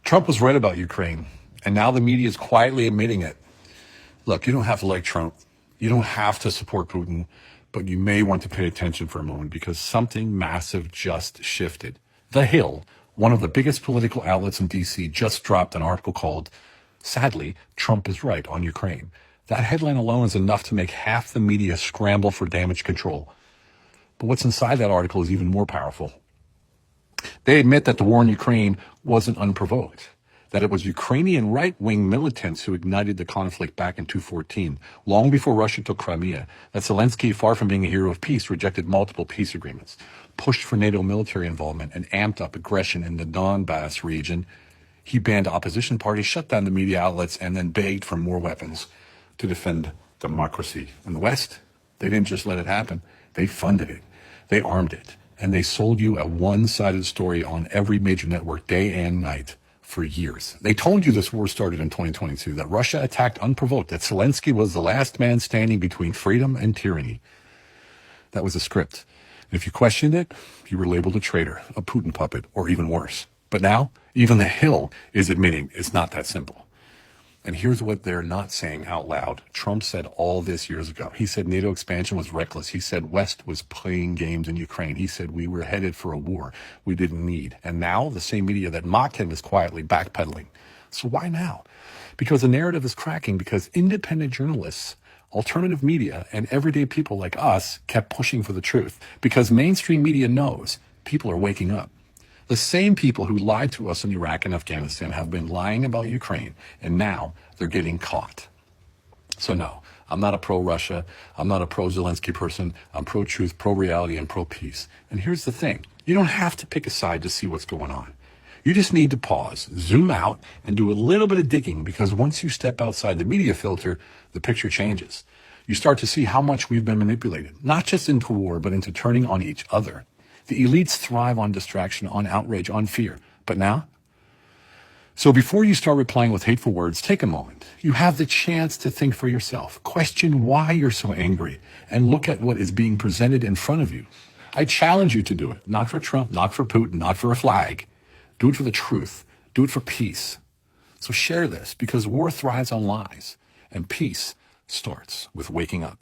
Trump was right about Ukraine, and now the media is quietly admitting it. Look, you don't have to like Trump. You don't have to support Putin, but you may want to pay attention for a moment because something massive just shifted. The Hill, one of the biggest political outlets in D.C., just dropped an article called, "Sadly, Trump is Right on Ukraine." That headline alone is enough to make half the media scramble for damage control. But what's inside that article is even more powerful. They admit that the war in Ukraine wasn't unprovoked, that it was Ukrainian right-wing militants who ignited the conflict back in 2014, long before Russia took Crimea, that Zelensky, far from being a hero of peace, rejected multiple peace agreements, pushed for NATO military involvement, and amped up aggression in the Donbass region. He banned opposition parties, shut down the media outlets, and then begged for more weapons to defend democracy. In the West, they didn't just let it happen. They funded it. They armed it. And they sold you a one-sided story on every major network day and night for years. They told you this war started in 2022, that Russia attacked unprovoked, that Zelensky was the last man standing between freedom and tyranny. That was a script. And if you questioned it, you were labeled a traitor, a Putin puppet, or even worse. But now, even the Hill is admitting it's not that simple. And here's what they're not saying out loud. Trump said all this years ago. He said NATO expansion was reckless. He said West was playing games in Ukraine. He said we were headed for a war we didn't need. And now the same media that mocked him is quietly backpedaling. So why now? Because the narrative is cracking, because independent journalists, alternative media, and everyday people like us kept pushing for the truth. Because mainstream media knows people are waking up. The same people who lied to us in Iraq and Afghanistan have been lying about Ukraine, and now they're getting caught. So no, I'm not a pro-Russia. I'm not a pro-Zelensky person. I'm pro-truth, pro-reality, and pro-peace. And here's the thing. You don't have to pick a side to see what's going on. You just need to pause, zoom out, and do a little bit of digging, because once you step outside the media filter, the picture changes. You start to see how much we've been manipulated, not just into war, but into turning on each other. The elites thrive on distraction, on outrage, on fear. But now? So before you start replying with hateful words, take a moment. You have the chance to think for yourself. Question why you're so angry, and look at what is being presented in front of you. I challenge you to do it. Not for Trump, not for Putin, not for a flag. Do it for the truth. Do it for peace. So share this, because war thrives on lies, and peace starts with waking up.